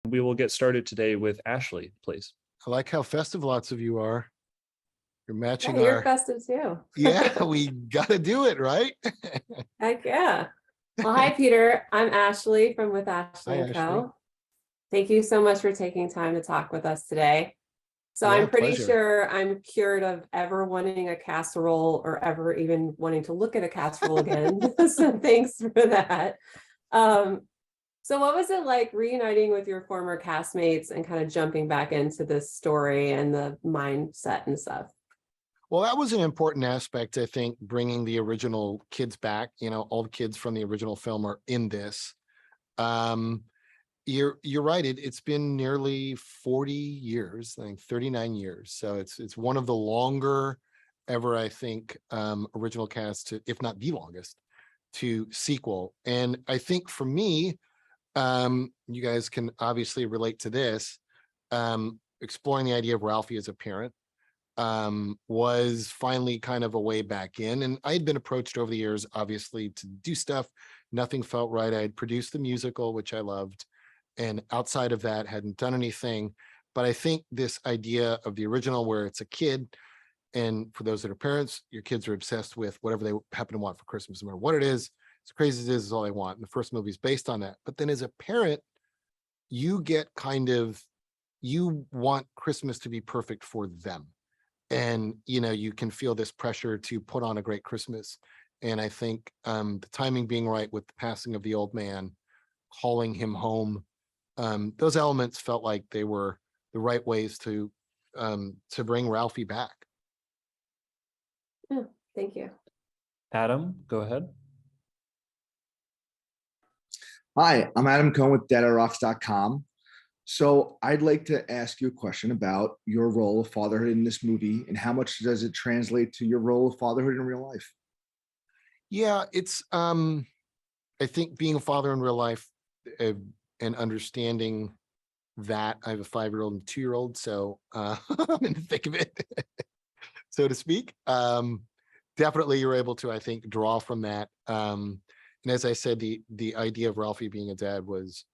We will get started today with Ashley, please. I like how festive lots of you are. You're matching You're festive too. Yeah, we got to do it, right? Heck yeah. Well, hi, Peter. I'm Ashley from With Ashley Hi, & Co. Ashley. Thank you so much for taking time to talk with us today. So Yeah, I'm pretty pleasure. sure I'm cured of ever wanting a casserole or ever even wanting to look at a casserole again. So thanks for that. So what was it like reuniting with your former castmates and kind of jumping back into this story and the mindset and stuff? Well, that was an important aspect, I think, bringing the original kids back. All the kids from the original film are in this. You're right. It's been nearly 40 years, I think 39 years. So it's one of the longer ever, I think, original cast, if not the longest, to sequel. And I think for me, you guys can obviously relate to this. Exploring the idea of Ralphie as a parent was finally kind of a way back in. And I had been approached over the years, obviously, to do stuff. Nothing felt right. I had produced the musical, which I loved. And outside of that, hadn't done anything. But I think this idea of the original, where it's a kid, and for those that are parents, your kids are obsessed with whatever they happen to want for Christmas, no matter what it is. As crazy as it is all they want. And the first movie is based on that. But then as a parent, you get you want Christmas to be perfect for them. And, you can feel this pressure to put on a great Christmas. And I think the timing being right with the passing of the old man, calling him home, those elements felt like they were the right ways to bring Ralphie back. Yeah, thank you. Adam, go ahead. Hi, I'm Adam Cohen with DeadRocks.com. So I'd like to ask you a question about your role of fatherhood in this movie and how much does it translate to your role of fatherhood in real life? Yeah, it's I think being a father in real life and understanding that I have a 5-year-old and a 2-year-old, so I'm in the thick of it, so to speak. Definitely you're able to, I think, draw from that. And as I said, the idea of Ralphie being a dad was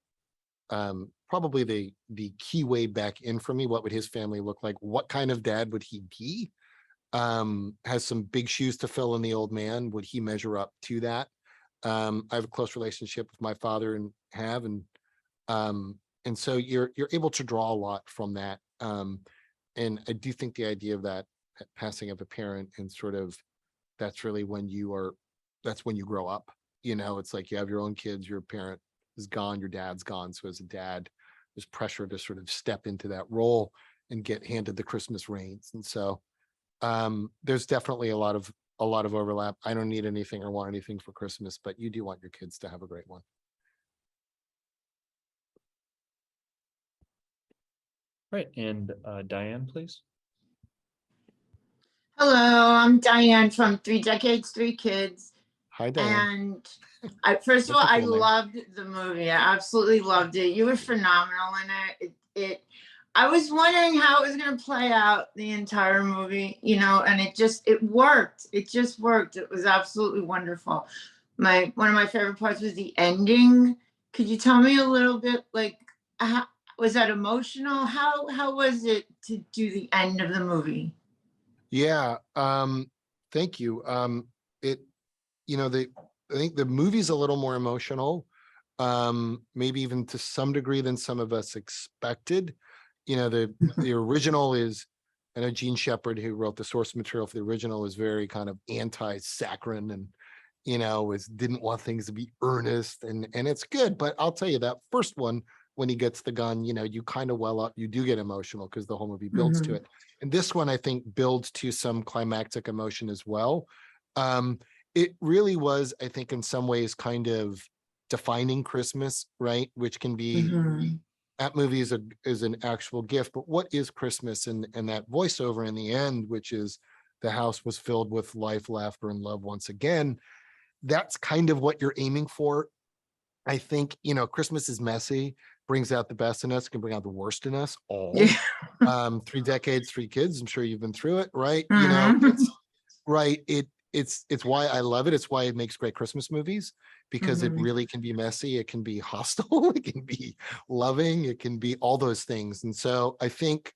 probably the key way back in for me. What would his family look like? What kind of dad would he be? Has some big shoes to fill in the old man. Would he measure up to that? I have a close relationship with my father and so you're able to draw a lot from that. And I do think the idea of that passing of a parent and sort of that's really when that's when you grow up. It's like you have your own kids, your parent is gone, your dad's gone. So as a dad, there's pressure to sort of step into that role and get handed the Christmas reins. And so there's definitely a lot of overlap. I don't need anything or want anything for Christmas, but you do want your kids to have a great one. Right. And Diane, please. Hello, I'm Diane from 3 Decades, 3 Kids. Hi, Diane. And first of all, I loved the movie. I absolutely loved it. You were phenomenal in it. I was wondering how it was going to play out the entire movie, and it worked. It just worked. It was absolutely wonderful. One of my favorite parts was the ending. Could you tell me a little bit, was that emotional? How was it to do the end of the movie? Yeah. Thank you. I think the movie's a little more emotional, maybe even to some degree than some of us expected. The original is, I know Gene Shepard, who wrote the source material for the original, is very kind of anti-saccharine and, didn't want things to be earnest and it's good. But I'll tell you that first one, when he gets the gun, you kind of well up, you do get emotional because the whole movie builds to it. And this one, I think, builds to some climactic emotion as well. It really was, I think, in some ways kind of defining Christmas, right? Which can be, that movie is an actual gift, but what is Christmas? And that voiceover in the end, which is the house was filled with life, laughter, and love once again. That's kind of what you're aiming for. I think, Christmas is messy, brings out the best in us, can bring out the worst in us all. 3 Decades, 3 Kids. I'm sure you've been through it, right? Right. it's why I love it. It's why it makes great Christmas movies, because it Mhm. really can be messy. It can be hostile. It can be loving. It can be all those things. And so I think,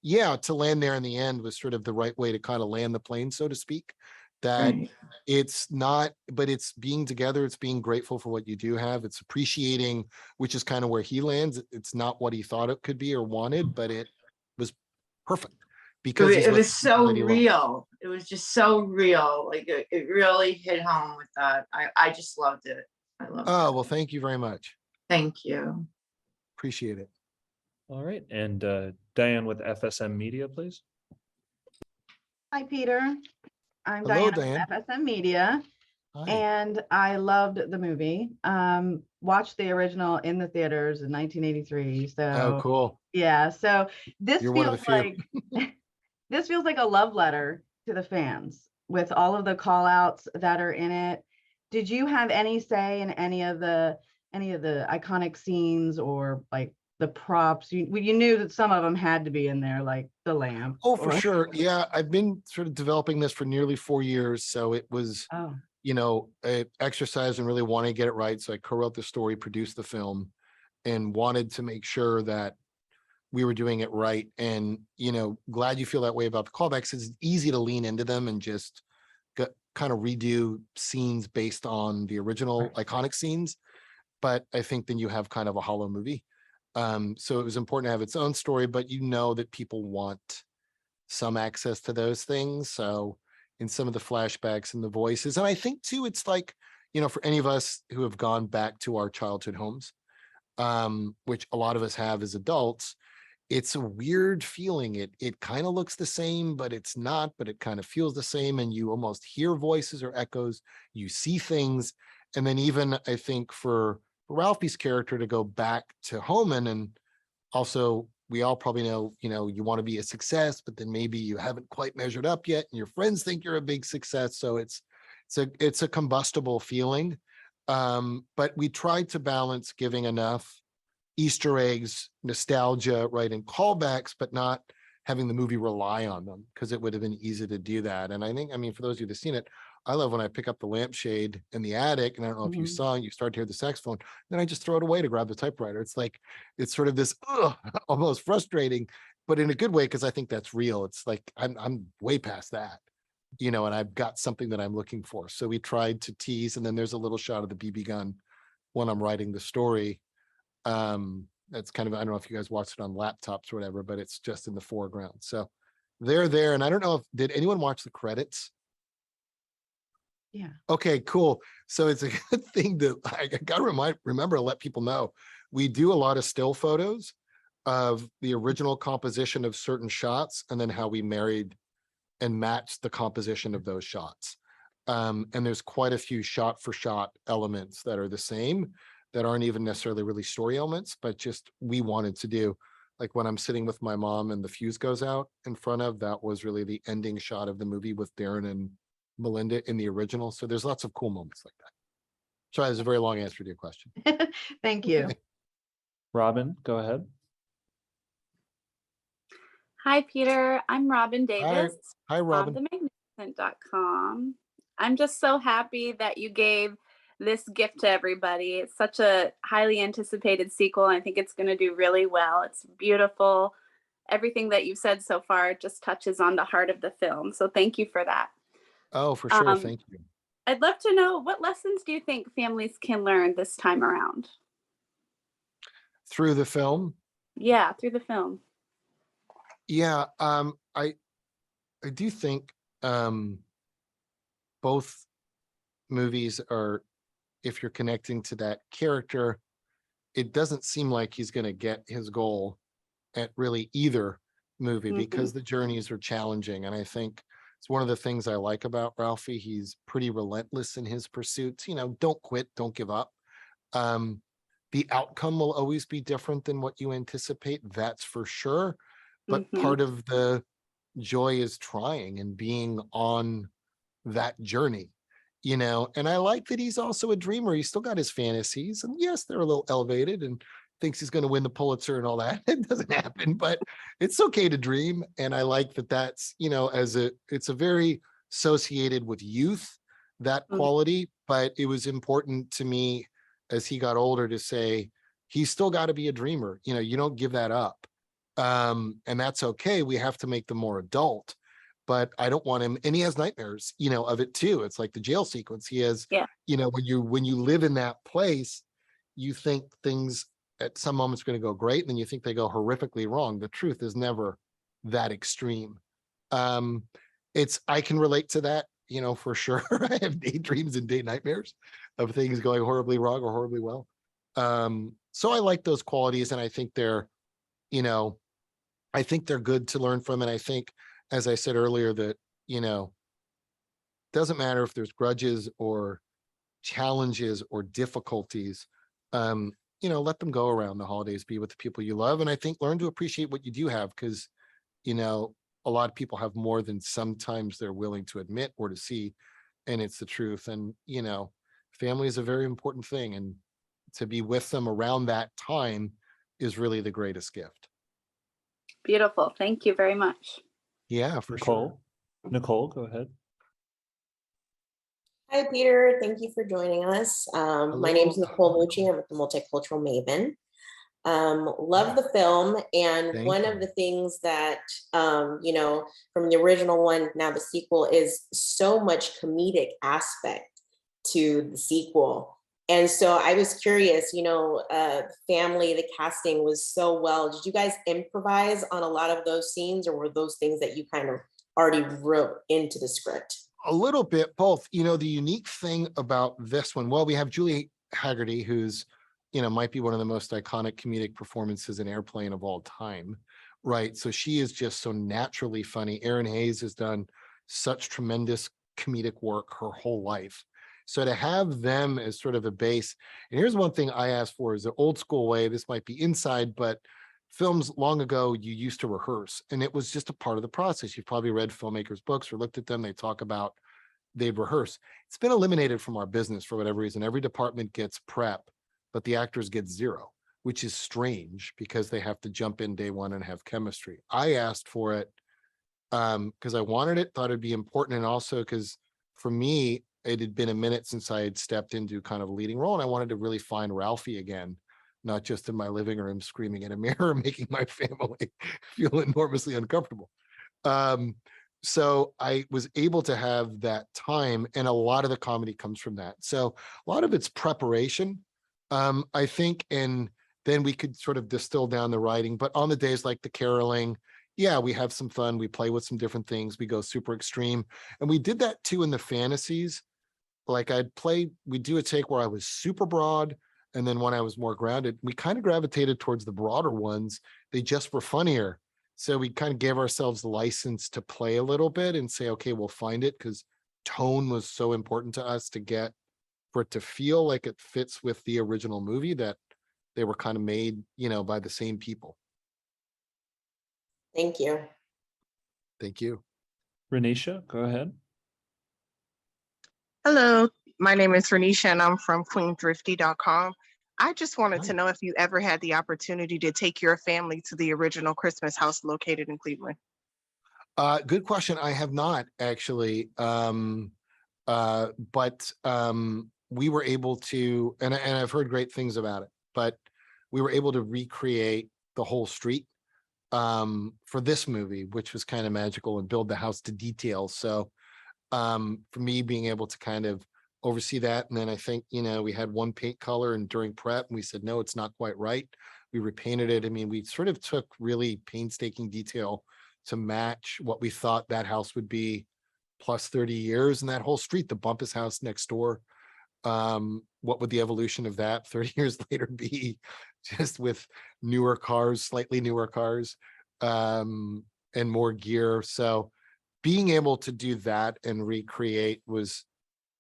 yeah, to land there in the end was sort of the right way to kind of land the plane, so to speak. That Right. it's not, but it's being together. It's being grateful for what you do have. It's appreciating, which is kind of where he lands. It's not what he thought it could be or wanted, but it was perfect because he's It with was the people so that he loves. real. It was just so real. Like it really hit home with that. I just loved it. I loved Oh, it. well, thank you very much. Thank you. Appreciate it. All right, and Diane with FSM Media, please. Hi, Peter. I'm Hello, Diana Diane. from FSM Media, Hi. and I loved the movie. Watched the original in the theaters in 1983. Oh, So cool. yeah, so this You're one of the feels few. like this feels like a love letter to the fans with all of the call outs that are in it. Did you have any say in any of the iconic scenes or like the props? You knew that some of them had to be in there, like the lamp. Oh, for or sure. Yeah, I've been sort of developing this for nearly 4 years. So it was, oh, a exercise and really wanting to get it right. So I co-wrote the story, produced the film, and wanted to make sure that we were doing it right. And, glad you feel that way about the callbacks. It's easy to lean into them and just kind of redo scenes based on the original iconic scenes. But I think then you have kind of a hollow movie. So it was important to have its own story, but that people want some access to those things. So in some of the flashbacks and the voices, and I think too, it's like, for any of us who have gone back to our childhood homes, which a lot of us have as adults, it's a weird feeling. It kind of looks the same, but it's not, but it kind of feels the same. And you almost hear voices or echoes, you see things. And then even I think for Ralphie's character to go back to Homan, and also we all probably know, you want to be a success, but then maybe you haven't quite measured up yet, and your friends think you're a big success. So it's a combustible feeling. But we tried to balance giving enough Easter eggs, nostalgia, right, and callbacks, but not having the movie rely on them, because it would have been easy to do that. And I think, for those of you that have seen it, I love when I pick up the lampshade in the attic, and I don't know if you Mhm. saw, you start to hear the saxophone, then I just throw it away to grab the typewriter. It's like, it's sort of this almost frustrating, but in a good way, because I think that's real. It's like, I'm way past that, and I've got something that I'm looking for. So we tried to tease, and then there's a little shot of the BB gun when I'm writing the story. That's kind of, I don't know if you guys watched it on laptops or whatever, but it's just in the foreground. So they're there. And I don't know did anyone watch the credits? Yeah. Okay, cool. So it's a good thing that I got to remember to let people know. We do a lot of still photos of the original composition of certain shots, and then how we married and matched the composition of those shots. And there's quite a few shot for shot elements that are the same, that aren't even necessarily really story elements, but just we wanted to do. Like when I'm sitting with my mom and the fuse goes out in front of, that was really the ending shot of the movie with Darren and Melinda in the original. So there's lots of cool moments like that. Sorry, that's a very long answer to your question. Thank you. Okay. Robin, go ahead. Hi, Peter. I'm Robin Hi, Davis hi, from Robin. themagnificent.com. I'm just so happy that you gave this gift to everybody. It's such a highly anticipated sequel. I think it's going to do really well. It's beautiful. Everything that you've said so far just touches on the heart of the film. So thank you for that. Oh, for sure. Um, Thank you. I'd love to know, what lessons do you think families can learn this time around? Through the film. Yeah, through the film. Yeah. I do think both movies are, if you're connecting to that character, it doesn't seem like he's going to get his goal at really either movie, because the journeys are challenging. And I think it's one of the things I like about Ralphie. He's pretty relentless in his pursuits. Don't quit, don't give up. The outcome will always be different than what you anticipate, that's for sure. But part of the joy is trying and being on that journey, and I like that he's also a dreamer. He's still got his fantasies, and yes, they're a little elevated, and thinks he's going to win the Pulitzer and all that. It doesn't happen, but it's okay to dream. And I like that that's, it's a very associated with youth, that quality, but it was important to me as he got older to say, he's still got to be a dreamer. You know, you don't give that up. And that's okay. We have to make them more adult, but I don't want him, and he has nightmares, you know, of it too. It's like the jail sequence. He has, you know, when you live in that place, you think things at some moments are going to go great, and then you think they go horrifically wrong. The truth is never that extreme. I can relate to that, you know, for sure. I have daydreams and day nightmares of things going horribly wrong or horribly well. So I like those qualities, and I think they're, you know, I think they're good to learn from. And I think, as I said earlier, that, you know, doesn't matter if there's grudges or challenges or difficulties, you know, let them go around the holidays, be with the people you love. And I think learn to appreciate what you do have, because, you know, a lot of people have more than sometimes they're willing to admit or to see, and it's the truth. And, you know, family is a very important thing, and to be with them around that time is really the greatest gift. Beautiful. Thank you very much. Yeah, for sure. Nicole, go ahead. Hi, Peter. Thank you for joining us. My name is Nicole Mucci. I'm with the Multicultural Maven. Love the film. And Thank one you. of the things that, you know, from the original one, now the sequel, is so much comedic aspect to the sequel. And so I was curious, you know, family, the casting was so well. Did you guys improvise on a lot of those scenes, or were those things that you kind of already wrote into the script? A little bit both. You know, the unique thing about this one, well, we have Julie Haggerty, who's, you know, might be one of the most iconic comedic performances in Airplane of all time, right? So she is just so naturally funny. Erin Hayes has done such tremendous comedic work her whole life. So to have them as sort of a base, and here's one thing I asked for, is the old school way. This might be inside, but films long ago, you used to rehearse, and it was just a part of the process. You've probably read filmmakers' books or looked at them. They talk about, they'd rehearse. It's been eliminated from our business for whatever reason. Every department gets prep, but the actors get zero, which is strange because they have to jump in day one and have chemistry. I asked for it because I wanted it, thought it'd be important, and also because for me, it had been a minute since I had stepped into kind of a leading role, and I wanted to really find Ralphie again, not just in my living room screaming in a mirror, making my family feel enormously uncomfortable. So I was able to have that time, and a lot of the comedy comes from that. So a lot of it's preparation, I think, and then we could sort of distill down the writing. But on the days like the caroling, yeah, we have some fun. We play with some different things. We go super extreme. And we did that too in the fantasies. Like we'd do a take where I was super broad, and then when I was more grounded, we kind of gravitated towards the broader ones. They just were funnier. So we kind of gave ourselves the license to play a little bit and say, okay, we'll find it, because tone was so important to us to get, for it to feel like it fits with the original movie, that they were kind of made, you know, by the same people. Thank you. Thank you. Renisha, go ahead. Hello, my name is Renisha, and I'm from QueenThrifty.com. I just wanted Hi. to know if you ever had the opportunity to take your family to the original Christmas house located in Cleveland. Good question. I have not actually, but we were able to, and I've heard great things about it, but we were able to recreate the whole street for this movie, which was kind of magical, and build the house to detail. So for me, being able to kind of oversee that, and then I think, you know, we had one paint color, and during prep, and we said, no, it's not quite right. We repainted it. I mean, we sort of took really painstaking detail to match what we thought that house would be plus 30 years, and that whole street, the Bumpus house next door. What would the evolution of that 30 years later be, just with newer cars, slightly newer cars, and more gear. So being able to do that and recreate was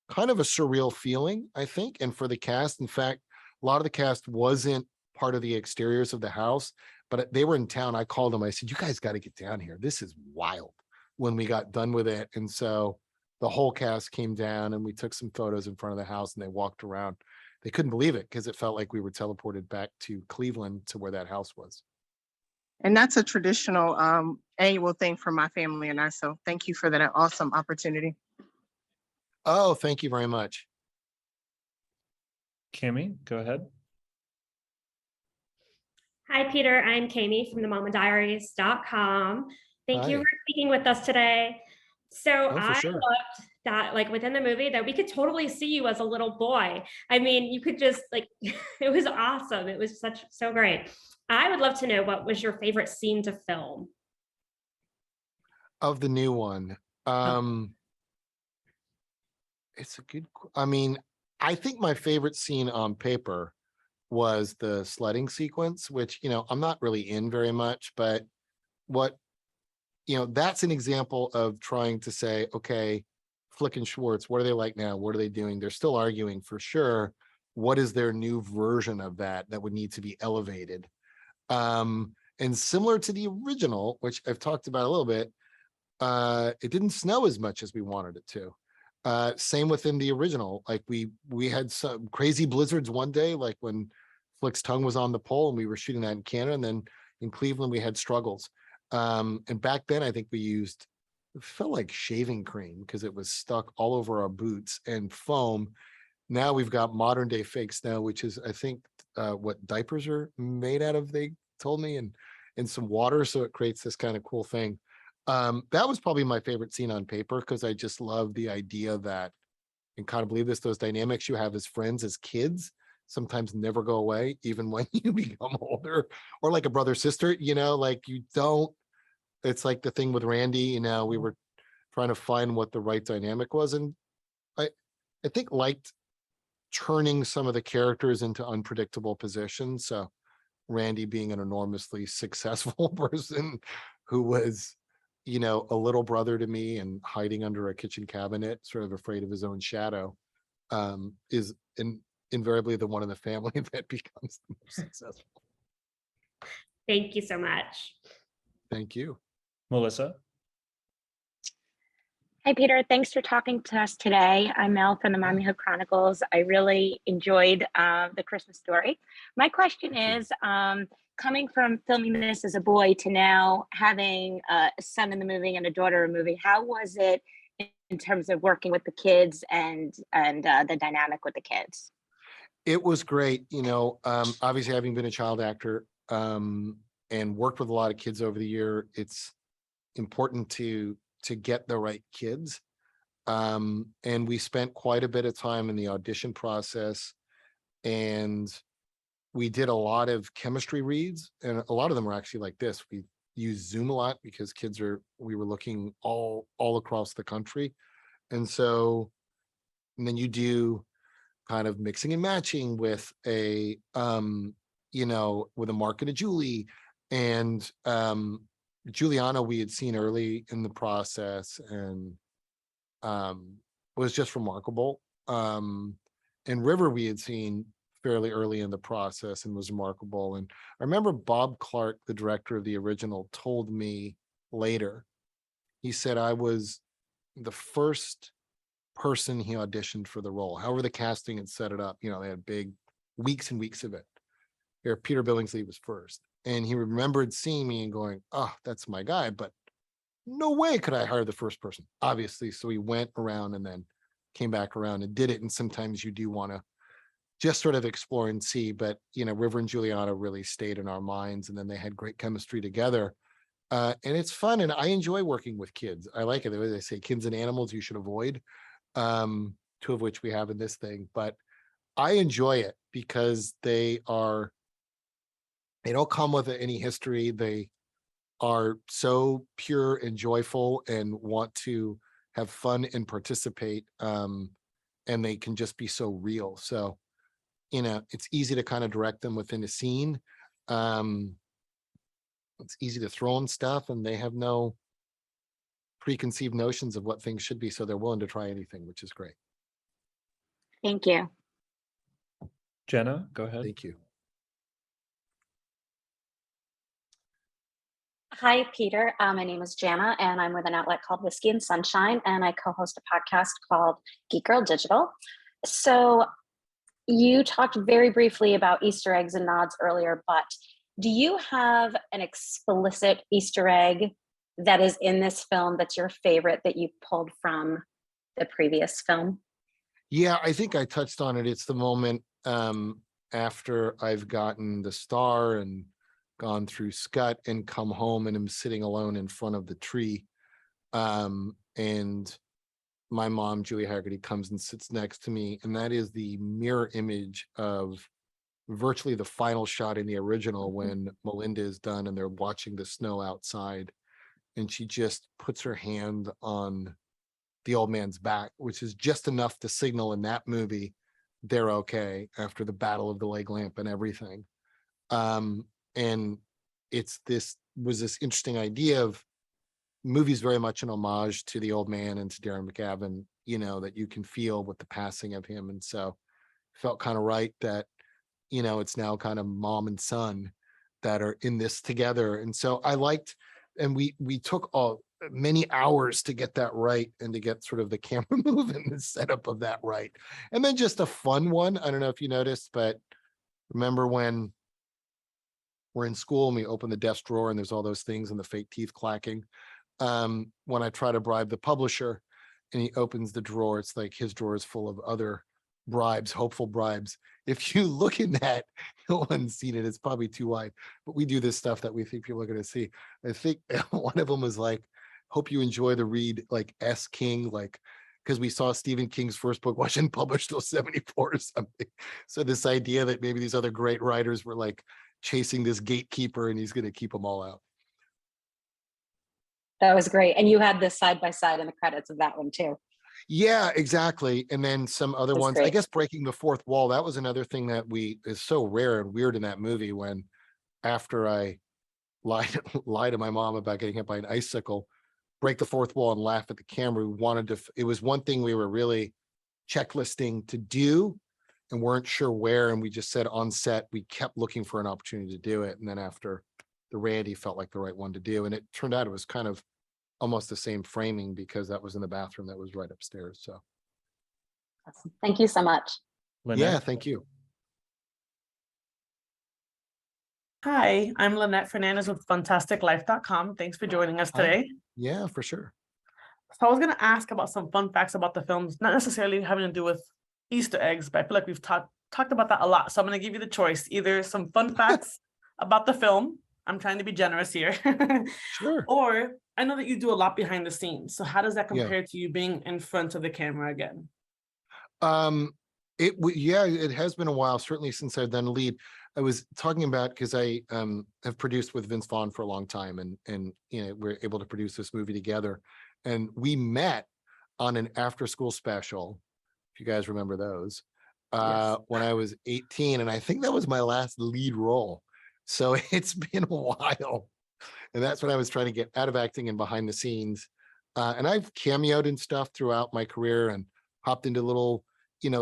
kind of a surreal feeling, I think. And for the cast, in fact, a lot of the cast wasn't part of the exteriors of the house, but they were in town. I called them. I said, you guys got to get down here. This is wild, when we got done with it. And so the whole cast came down, and we took some photos in front of the house, and they walked around. They couldn't believe it, because it felt like we were teleported back to Cleveland, to where that house was. And that's a traditional annual thing for my family and I. So thank you for that awesome opportunity. Oh, thank you very much. Kimmy, go ahead. Hi, Peter. I'm Kami from the mamadiaries.com. Thank you Hi. for speaking with us today. So Oh, for I sure. loved that, like within the movie, that we could totally see you as a little boy. I mean, you could just like, it was awesome. It was so great. I would love to know, what was your favorite scene to film? Of the new one. It's a good, I mean, I think my favorite scene on paper was the sledding sequence, which, I'm not really in very much, but what, that's an example of trying to say, okay, Flick and Schwartz, what are they like now? What are they doing? They're still arguing for sure. What is their new version of that would need to be elevated? And similar to the original, which I've talked about a little bit, it didn't snow as much as we wanted it to. Same within the original. Like we had some crazy blizzards one day, like when Flick's tongue was on the pole and we were shooting that in Canada, and then in Cleveland we had struggles. And back then I think we used, it felt like shaving cream because it was stuck all over our boots, and foam. Now we've got modern day fake snow, which is I think what diapers are made out of, they told me, and some water, so it creates this kind of cool thing. That was probably my favorite scene on paper because I just love the idea that, and kind of believe this, those dynamics you have as friends, as kids, sometimes never go away, even when you become older, or like a brother sister, like you don't, it's like the thing with Randy, we were trying to find what the right dynamic was. And I, I think liked turning some of the characters into unpredictable positions. So Randy being an enormously successful person who was, a little brother to me and hiding under a kitchen cabinet, sort of afraid of his own shadow, is invariably the one in the family that becomes the most successful. Thank you so much. Thank you. Melissa. Hi, Peter. Thanks for talking to us today. I'm Mel from the Mommy Hood Chronicles. I really enjoyed the Christmas story. My question is, coming from filming this as a boy to now having a son in the movie and a daughter in the movie, how was it in terms of working with the kids and the dynamic with the kids? It was great. Obviously having been a child actor and worked with a lot of kids over the year, it's important to get the right kids. And we spent quite a bit of time in the audition process, and we did a lot of chemistry reads, and a lot of them were actually like this. We used Zoom a lot because we were looking all across the country. And then you do kind of mixing and matching with with a Mark and a Julie, and Juliana we had seen early in the process, and was just remarkable. And River we had seen fairly early in the process and was remarkable. And I remember Bob Clark, the director of the original, told me later, he said I was the first person he auditioned for the role. However the casting had set it up, they had big weeks and weeks of it. Here, Peter Billingsley was first. And he remembered seeing me and going, oh, that's my guy. But no way could I hire the first person, obviously. So he went around and then came back around and did it. And sometimes you do want to just sort of explore and see. But, River and Juliana really stayed in our minds. And then they had great chemistry together. And it's fun. And I enjoy working with kids. I like it. The way they say kids and animals you should avoid, two of which we have in this thing. But I enjoy it because they don't come with any history. They are so pure and joyful and want to have fun and participate. And they can just be so real. So, it's easy to kind of direct them within a scene. It's easy to throw them stuff, and they have no preconceived notions of what things should be. So they're willing to try anything, which is great. Thank you. Jenna, go ahead. Thank you. Hi, Peter. My name is Jana, and I'm with an outlet called Whiskey and Sunshine, and I co-host a podcast called Geek Girl Digital. So you talked very briefly about Easter eggs and nods earlier, but do you have an explicit Easter egg that is in this film that's your favorite that you pulled from the previous film? Yeah, I think I touched on it. It's the moment after I've gotten the star and gone through Scut and come home and I'm sitting alone in front of the tree. And my mom, Julie Haggerty, comes and sits next to me. And that is the mirror image of virtually the final shot in the original when Melinda is done and they're watching the snow outside. And she just puts her hand on the old man's back, which is just enough to signal in that movie they're okay after the battle of the leg lamp and everything. And it's this interesting idea of movies very much an homage to the old man and to Darren McGavin, that you can feel with the passing of him. And so felt kind of right that, it's now kind of mom and son that are in this together. And so I liked, and we took many hours to get that right and to get sort of the camera move and the setup of that right. And then just a fun one. I don't know if you noticed, but remember when we're in school and we open the desk drawer and there's all those things and the fake teeth clacking. When I try to bribe the publisher and he opens the drawer, it's like his drawer is full of other bribes, hopeful bribes. If you look in that, no one's seen it. It's probably too wide, but we do this stuff that we think people are going to see. I think one of them was like, hope you enjoy the read, like S. King, like, because we saw Stephen King's first book wasn't published till 74 or something. So this idea that maybe these other great writers were like chasing this gatekeeper and he's going to keep them all out. That was great. And you had this side by side in the credits of that one too. Yeah, exactly. And then some other That's ones, I great. guess breaking the fourth wall, that was another thing that is so rare and weird in that movie when after I lied to my mom about getting hit by an icicle, break the fourth wall and laugh at the camera. We wanted to, it was one thing we were really checklisting to do and weren't sure where. And we just said on set, we kept looking for an opportunity to do it. And then after the Randy felt like the right one to do. And it turned out it was kind of almost the same framing because that was in the bathroom that was right upstairs. So Awesome. Thank you so much. Lynette? yeah, thank you. Hi, I'm Lynette Fernandez with FantasticLife.com. Thanks for joining us Hi. today. Yeah, for sure. So I was going to ask about some fun facts about the films, not necessarily having to do with Easter eggs, but I feel like we've talked about that a lot. So I'm going to give you the choice, either some fun facts about the film. I'm trying to be generous here. Sure. Or I know that you do a lot behind the scenes. So how does that compare to you being in front of the camera again? It has been a while, certainly since I've done lead. I was talking about because I have produced with Vince Vaughn for a long time and we're able to produce this movie together. And we met on an after school special, if you guys remember those, Yes. when I was 18. And I think that was my last lead role. So it's been a while. And that's when I was trying to get out of acting and behind the scenes. And I've cameoed and stuff throughout my career and hopped into little,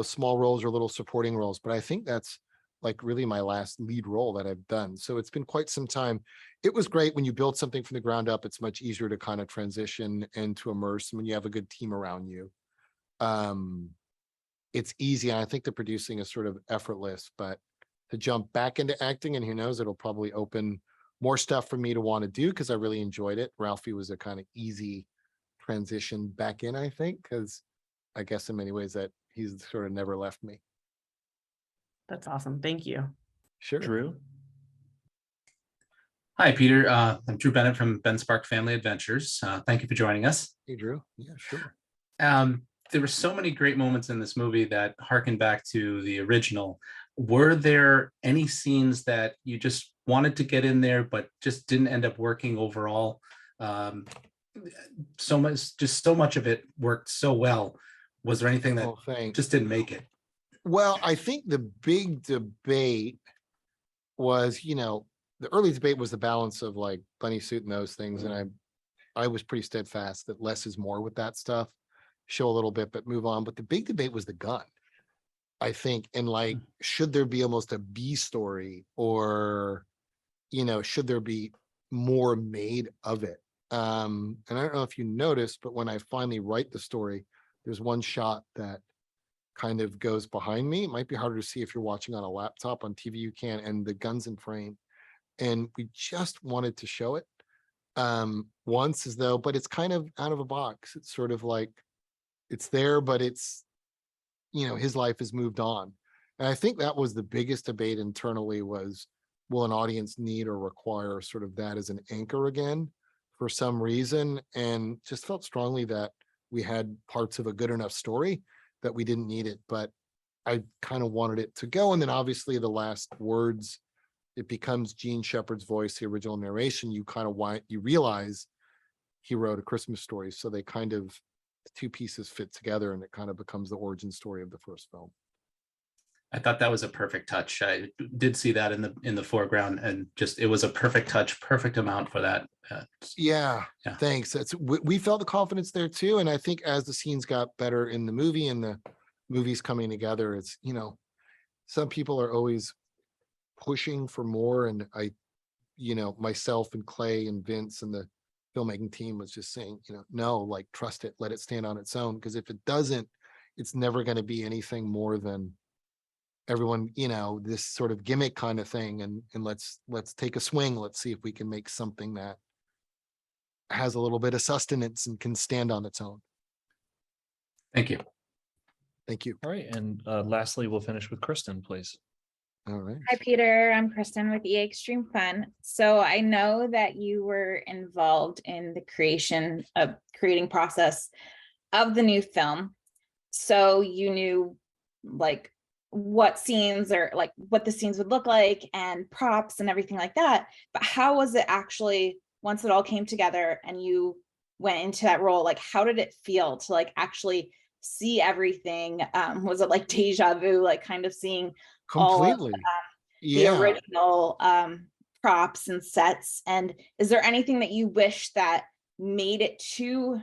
small roles or little supporting roles. But I think that's like really my last lead role that I've done. So it's been quite some time. It was great when you build something from the ground up. It's much easier to kind of transition and to immerse when you have a good team around you. It's easy. And I think the producing is sort of effortless, but to jump back into acting, and who knows, it'll probably open more stuff for me to want to do because I really enjoyed it. Ralphie was a kind of easy transition back in, I think, because I guess in many ways that he's sort of never left me. That's awesome. Thank you. Sure. Drew? Hi, Peter. I'm Drew Bennett from Ben Spark Family Adventures. Thank you for joining us. Hey, Drew. Yeah, sure. There were so many great moments in this movie that harken back to the original. Were there any scenes that you just wanted to get in there, but just didn't end up working overall? So much of it worked so well. Was there anything that just didn't make it? Well, I think the big debate was, the early debate was the balance of like bunny suit and those things. And I was pretty steadfast that less is more with that stuff. Show a little bit, but move on. But the big debate was the gun, I think. And like, should there be almost a B story or, should there be more made of it? And I don't know if you noticed, but when I finally write the story, there's one shot that kind of goes behind me. It might be harder to see if you're watching on a laptop. On TV you can, and the gun's in frame. And we just wanted to show it once, as though, but it's kind of out of a box. It's sort of like, it's there, but it's, his life has moved on. And I think that was the biggest debate internally was, will an audience need or require sort of that as an anchor again for some reason? And just felt strongly that we had parts of a good enough story that we didn't need it, but I kind of wanted it to go. And then obviously the last words, it becomes Gene Shepard's voice, the original narration. You kind of you realize he wrote A Christmas Story. So they kind of, the two pieces fit together and it kind of becomes the origin story of the first film. I thought that was a perfect touch. I did see that in the foreground, and just it was a perfect touch, perfect amount for that. Yeah, Yeah. thanks. We felt the confidence there too. And I think as the scenes got better in the movie and the movies coming together, it's, some people are always pushing for more. And myself and Clay and Vince and the filmmaking team was just saying, no, like trust it, let it stand on its own. Because if it doesn't, it's never going to be anything more than everyone, this sort of gimmick kind of thing. And let's take a swing. Let's see if we can make something that has a little bit of sustenance and can stand on its own. Thank you. Thank you. All right. And lastly, we'll finish with Kristen, please. All right. Hi, Peter. I'm Kristen with EA Extreme Fun. So I know that you were involved in the creating process of the new film. So you knew like what scenes or like what the scenes would look like and props and everything like that. But how was it actually, once it all came together and you went into that role, like how did it feel to like actually see everything? Was it like deja vu, like kind of seeing Completely. the original props and sets? And is there anything that you wish that made it to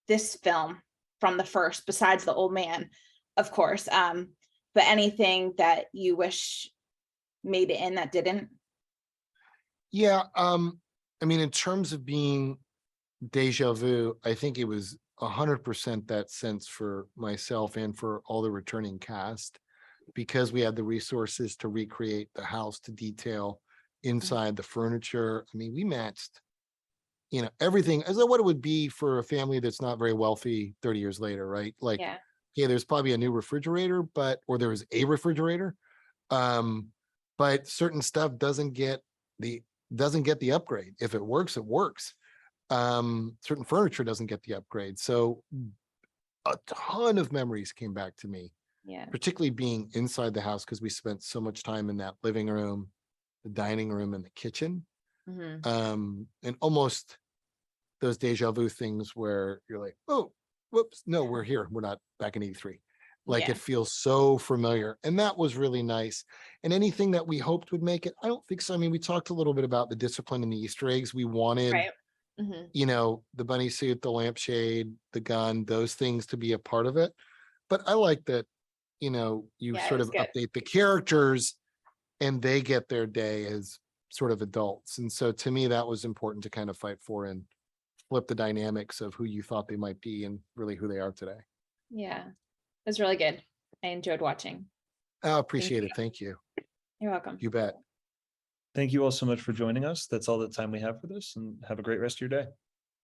this film from the first, besides the old man, of course, but anything that you wish made it in that didn't? Yeah. I mean, in terms of being deja vu, I think it was 100% that sense for myself and for all the returning cast, because we had the resources to recreate the house to detail inside the furniture. I mean, we matched, everything as what it would be for a family that's not very wealthy 30 years later, right? Like, yeah, there's probably a new refrigerator, or there was a refrigerator. But certain stuff doesn't get the upgrade. If it works, it works. Certain furniture doesn't get the upgrade. So a ton of memories came back to me. Yeah. Particularly being inside the house, because we spent so much time in that living room, the dining room, and the kitchen. And almost those deja vu things where you're like, oh, whoops, no, we're here. We're not back in 83. Like it feels so familiar. And that was really nice. And anything that we hoped would make it, I don't think so. I mean, we talked a little bit about the discipline and the Easter eggs. We wanted, the bunny suit, the lampshade, the gun, those things to be a part of it. But I like that, you sort of update the characters and they get their day as sort of adults. And so to me, that was important to kind of fight for and flip the dynamics of who you thought they might be and really who they are today. Yeah, it was really good. I enjoyed watching. I appreciate it. Thank you. You're welcome. You bet. Thank you all so much for joining us. That's all the time we have for this, and have a great rest of your day.